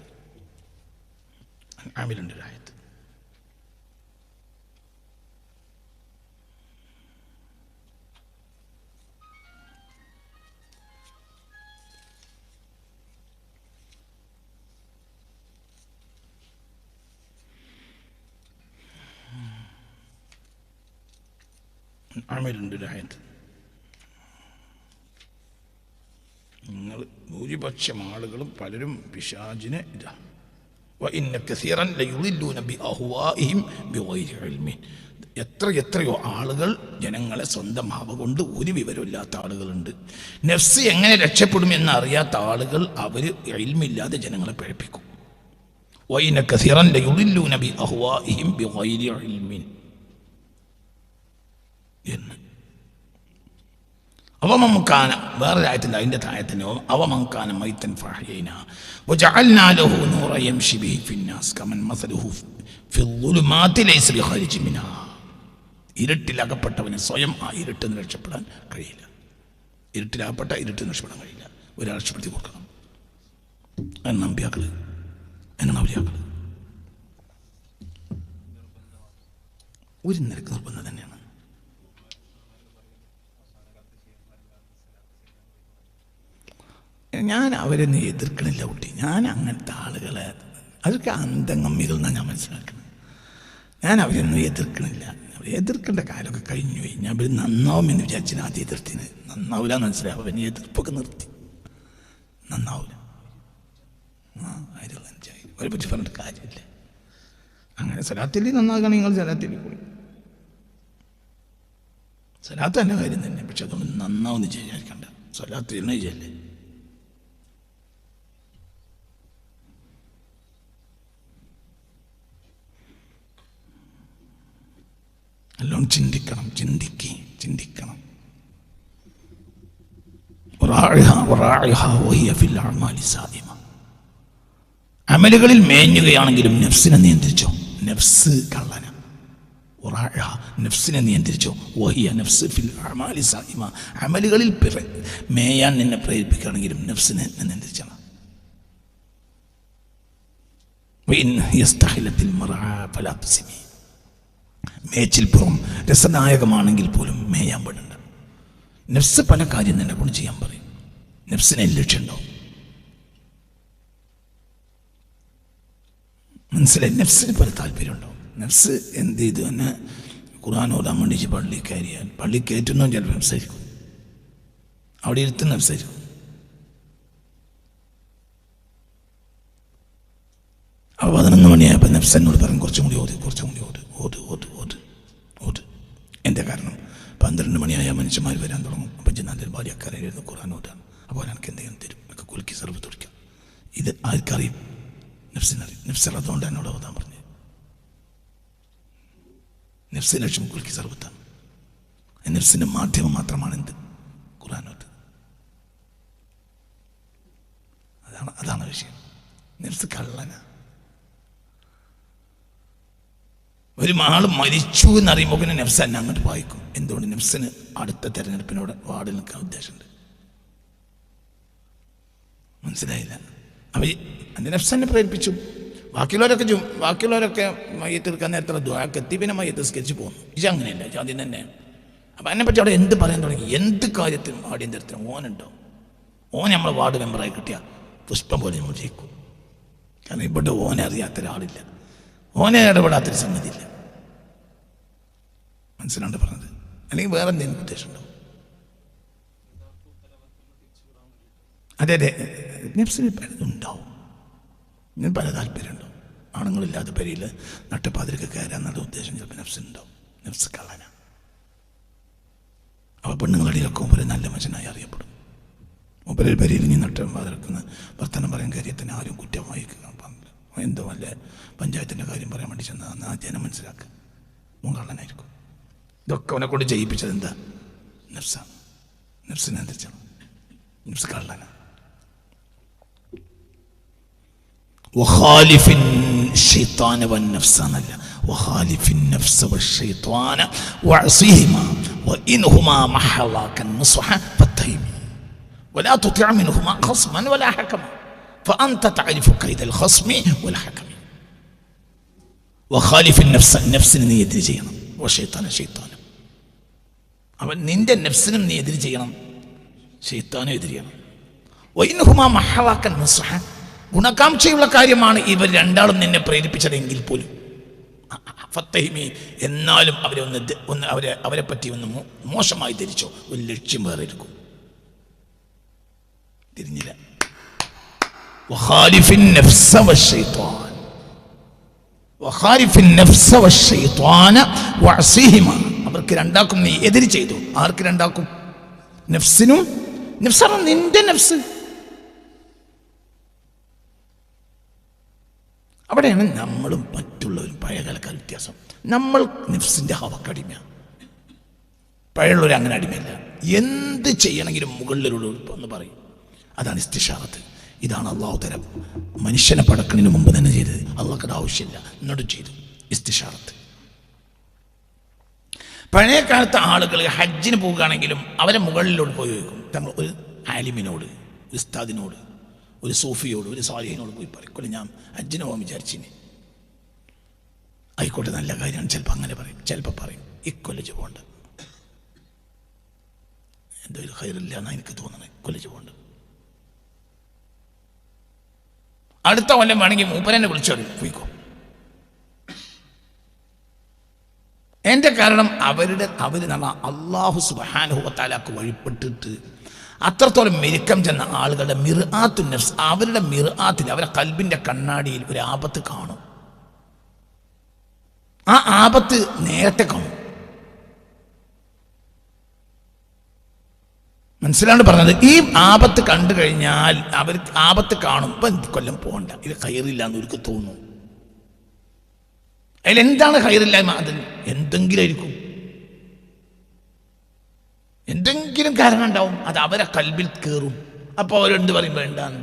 ആമിലുണ്ട് രായത്ത്. നിങ്ങൾ ഭൂരിപക്ഷം ആളുകളും പലരും പിശാചിനെ എത്രയോ ആളുകൾ ജനങ്ങളെ സ്വന്തം ഹവ കൊണ്ട് ഒരു വിവരമില്ലാത്ത ആളുകളുണ്ട്. നഫ്സ് എങ്ങനെ രക്ഷപ്പെടുമെന്ന് അറിയാത്ത ആളുകൾ അവർ ഇൽമില്ലാതെ ജനങ്ങളെ പഴിപ്പിക്കും. എന്ന് അവമങ്കാന വേറൊരു ആയത്തിൻ്റെ അതിൻ്റെ താഴത്തിന് അവമങ്കാന മൈത്തൻ ഫഅഹ്യൈനാ വജഅൽനാ ലഹു നൂറൻ യംശി ബിഹി ഫിന്നാസ് കമൻ മസലുഹു ഫിദ്ദുലുമാതി ലൈസ ബിഖാരിജി മിൻഹാ. ഇരുട്ടിലകപ്പെട്ടവന് സ്വയം ആ ഇരുട്ടിൽ നിന്ന് രക്ഷപ്പെടാൻ കഴിയില്ല. ഇരുട്ടിലകപ്പെട്ട ഇരുട്ടിൽ നിന്ന് രക്ഷപ്പെടാൻ കഴിയില്ല. ഒരാൾ രക്ഷപ്പെടുത്തി കൊടുക്കണം. എന്നാണ് നമ്പിയാക്കൾ, എന്നാണ് ഔലിയാക്കൾ. ഒരു നിരക്ക് നിർബന്ധം തന്നെയാണ്. ഞാൻ അവരൊന്നും എതിർക്കണില്ല കുട്ടി. ഞാൻ അങ്ങനത്തെ ആളുകളെ അതൊക്കെ അന്തംഗമ്മികൾ എന്നാണ് ഞാൻ മനസ്സിലാക്കുന്നത്. ഞാൻ അവരൊന്നും എതിർക്കണില്ല. എതിർക്കേണ്ട കാലമൊക്കെ കഴിഞ്ഞു പോയി. ഞാൻ ഇവർ നന്നാവുമെന്ന് വിചാരിച്ചാൽ ആദ്യം എതിർത്തിന്. നന്നാവില്ല എന്ന് മനസ്സിലാവും. പിന്നെ എതിർപ്പൊക്കെ നിർത്തി. നന്നാവില്ല. അവരെ പറ്റി പറഞ്ഞിട്ട് കാര്യമില്ല. അങ്ങനെ സലാത്തിൽ നന്നാക്കുകയാണെങ്കിൽ നിങ്ങൾ സലാത്തിൽ കൂടി. സലാത്ത് തന്നെ കാര്യം തന്നെ. പക്ഷെ അതുകൊണ്ട് നന്നാവെന്ന് വിചാരിക്കണ്ട. സലാത്ത് തന്നെ ചെയ്യല്ലേ. എല്ലാം ചിന്തിക്കണം. ചിന്തിക്കണം. അമലുകളിൽ മേഞ്ഞുകയാണെങ്കിലും നഫ്സിനെ നിയന്ത്രിച്ചോ. നഫ്സ് കള്ളന. നഫ്സിനെ നിയന്ത്രിച്ചോ. വഹിയ നഫ്സ് ഫിൽ അഅമാലി സായിമ. അമലുകളിൽ മേയാൻ നിന്നെ പ്രേരിപ്പിക്കുകയാണെങ്കിലും നഫ്സിനെ നിയന്ത്രിക്കണം. മേച്ചിൽപ്പുറം രസദായകമാണെങ്കിൽ പോലും മേയാൻ പാടില്ല. നഫ്സ് പല കാര്യം നിന്നെ കൊണ്ട് ചെയ്യാൻ പറയും. നഫ്സിനെ ലക്ഷ്യമുണ്ടാവും. മനസ്സിലായി? നഫ്സിന് പല താല്പര്യമുണ്ടാവും. നഫ്സ് എന്ത് ചെയ്തു തന്നെ ഖുർആൻ ഓതാൻ വേണ്ടി പള്ളി കയറിയാൽ പള്ളി കയറ്റുന്നതും ചിലപ്പോൾ സംസാരിക്കും. അവിടെ ഇരുത്തുന്ന സംസാരിക്കും. അപ്പോൾ 11 മണിയായപ്പോൾ നഫ്സ് എന്നോട് പറയും കുറച്ചും കൂടി ഓത്. എൻ്റെ കാരണം 12 മണിയായ മനുഷ്യന്മാർ വരാൻ തുടങ്ങും. അപ്പം നല്ലൊരു ഭാര്യക്കാരായിരുന്നു ഖുർആൻ ഓതാണ്. അപ്പോൾ എനിക്ക് എന്തെങ്കിലും തരും. എനിക്ക് കുലുക്കി സർവത്ത് കുടിക്കാം. ഇത് ആർക്കറിയും? നഫ്സിനറിയും. നഫ്സ് അതുകൊണ്ട് എന്നോട് ഓതാൻ പറഞ്ഞു. നഫ്സിന് ലക്ഷ്യം കുലുക്കി സർവത്താണ്. നഫ്സിൻ്റെ മാധ്യമം മാത്രമാണ് എന്ത്? ഖുർആനോത്ത്. അതാണ് വിഷയം. നഫ്സ് കള്ളന. ഒരു ആൾ മരിച്ചു എന്നറിയുമ്പോൾ പിന്നെ നഫ്സ് എന്നെ അങ്ങോട്ട് വായിക്കും. എന്തുകൊണ്ട്? നഫ്സിന് അടുത്ത തെരഞ്ഞെടുപ്പിനോട് വാർഡിൽ നിൽക്കാൻ ഉദ്ദേശമുണ്ട്. മനസ്സിലായില്ല? അപ്പം എൻ്റെ നഫ്സ് എന്നെ പ്രേരിപ്പിച്ചു. ബാക്കിയുള്ളവരൊക്കെ മയ്യത്ത് എടുക്കാൻ നേരത്തെ ദുആക്ക് എത്തി, പിന്നെ മയ്യത്ത് സ്കെച്ച് പോകുന്നു. ഇത് അങ്ങനെയല്ല, ആദ്യം തന്നെ. അപ്പം അതിനെപ്പറ്റി അവിടെ എന്ത് പറയാൻ തുടങ്ങി? എന്ത് കാര്യത്തിനും അടിയന്തരത്തിനും ഓനുണ്ടോ? ഓൻ നമ്മളെ വാർഡ് മെമ്പറായി കിട്ടിയ പുഷ്പം പോലെ നമ്മൾ ജയിക്കും. കാരണം ഇവിടെ ഓനെ അറിയാത്തൊരാളില്ല, ഓനെ ഇടപെടാത്തൊരു സംഗതിയില്ല. മനസ്സിലാണ്ട് പറഞ്ഞത്? അല്ലെങ്കിൽ വേറെ എന്തെങ്കിലും ഉദ്ദേശം ഉണ്ടോ? അതെ, നഫ്സിന് പലതുണ്ടാവും, ഇങ്ങനെ പല താല്പര്യമുണ്ടാവും. ആണുങ്ങളില്ലാത്ത പേരിൽ നട്ടപ്പാതിരക്ക് കയറാന്നുള്ള ഉദ്ദേശം ചിലപ്പോൾ നഫ്സിനുണ്ടാവും. നഫ്സ് കള്ളന. അപ്പോൾ പെണ്ണുങ്ങളിലൊക്കെ മുമ്പ് നല്ല മനുഷ്യനായി അറിയപ്പെടും. മുമ്പ് പേരിൽ ഇനി നട്ടപ്പാതിരക്കുന്ന വർത്തനം പറയാൻ കാര്യത്തിന് ആരും കുറ്റമായി പറഞ്ഞില്ല. എന്തോ വല്ല പഞ്ചായത്തിൻ്റെ കാര്യം പറയാൻ വേണ്ടി ചെന്നാൽ ആ ജനം മനസ്സിലാക്കുക കള്ളനായിരിക്കും. ഇതൊക്കെ അവനെ കൊണ്ട് ചെയ്യിപ്പിച്ചത് എന്താ? നഫ്സാണ്. നഫ്സിനനുസരിച്ചാണ്. നഫ്സ് കള്ളന. وخالف الشيطان والنفس എന്നല്ല, وخالف النفس والشيطان وعصيهما وإنهما محلاك النصح فاتهما ولا تطع منهما خصما ولا حكما فأنت تعرف كيد الخصم والحكم. وخالف النفس, നഫ്സിനെ നീ എതിര് ചെയ്യണം. والشيطان, ശൈത്താനും. അവൻ നിന്റെ നഫ്സിനും നീ എതിര് ചെയ്യണം, ശൈത്താനും എതിര് ചെയ്യണം. وإنهما محلاك النصح, ഗുണകാംക്ഷയുള്ള കാര്യമാണ് ഇവർ രണ്ടാളും നിന്നെ പ്രേരിപ്പിച്ചതെങ്കിൽ പോലും ഫത്തഹിമി, എന്നാലും അവരെ പറ്റി ഒന്ന് മോശമായി ധരിച്ചോ. ഒരു ലക്ഷ്യം വേറെ എടുക്കും, തിരിഞ്ഞില്ല. വഖാലിഫിൻ നഫ്സ വശൈത്വാൻ, വഖാലിഫിൻ നഫ്സ വശൈത്വാന വഅസിഹിമ, അവർക്ക് രണ്ടാക്കും നീ എതിര് ചെയ്തു. ആർക്ക് രണ്ടാക്കും? നഫ്സിനും. നഫ്സാണ് നിന്റെ നഫ്സ്. അവിടെയാണ് നമ്മളും മറ്റുള്ളവരും പഴയകാലക്കാർ വ്യത്യാസം. നമ്മൾ നഫ്സിൻ്റെ ഹവക്കടിമയാണ്, പഴയുള്ളവർ അങ്ങനെ അടിമയല്ല. എന്ത് ചെയ്യണമെങ്കിലും മുകളിലൂടെ എന്ന് പറയും. അതാണ് ഇസ്തിഷാറത്ത്. ഇതാണ് അള്ളാഹു തരം മനുഷ്യനെ പടക്കുന്നതിന് മുമ്പ് തന്നെ ചെയ്തത്. അള്ളാഹ്ക്കത് ആവശ്യമില്ല, എന്നോട് ചെയ്തു ഇസ്തിഷാറത്ത്. പഴയ കാലത്തെ ആളുകൾ ഹജ്ജിന് പോവുകയാണെങ്കിലും അവരെ മുകളിലോട്ട് പോയി വയ്ക്കും. തങ്ങൾ ഒരു ആലിമിനോട്, ഉസ്താദിനോട്, ഒരു സൂഫിയോട്, ഒരു സാലിഹിനോട് പോയി പറയും, ഞാൻ ഹജ്ജിന് പോകാൻ വിചാരിച്ചിനി. ആയിക്കോട്ടെ, നല്ല കാര്യമാണ്. ചിലപ്പോൾ അങ്ങനെ പറയും, ചിലപ്പോൾ പറയും ഇക്കൊല്ലജ് പോകണ്ട, എന്തോ ഒരു ഖൈറില്ല എന്നാണ് എനിക്ക് തോന്നണേ, കൊല്ലജ് പോകണ്ട. അടുത്ത കൊല്ലം വേണമെങ്കിൽ മൂപ്പരെന്നെ വിളിച്ചു പറയും പോയിക്കോ. എൻ്റെ കാരണം അവർ അല്ലാഹു സുബ്ഹാനഹു വ തആലക്ക് വഴിപ്പെട്ടിട്ട് അത്രത്തോളം മെരുക്കം ചെന്ന ആളുകളുടെ മിർആത്തു നഫ്സ്, അവരുടെ മിർആത്തിൽ, അവരുടെ കൽബിൻ്റെ കണ്ണാടിയിൽ ഒരു ആപത്ത് കാണും. ആ ആപത്ത് നേരത്തെ കാണും. മനസ്സിലാണ് പറഞ്ഞത്? ഈ ആപത്ത് കണ്ടു കഴിഞ്ഞാൽ അവർക്ക് ആപത്ത് കാണും. ഇപ്പം കൊല്ലം പോകണ്ട, ഇത് ഖൈറില്ല എന്ന് അവർക്ക് തോന്നും. അതിലെന്താണ് ഖൈറില്ലായ്മ? അത് എന്തെങ്കിലും ആയിരിക്കും, എന്തെങ്കിലും കാരണം ഉണ്ടാവും. അത് അവരെ കൽബിൽ കയറും. അപ്പോൾ അവരെന്ത് പറയും? വേണ്ടാന്ന്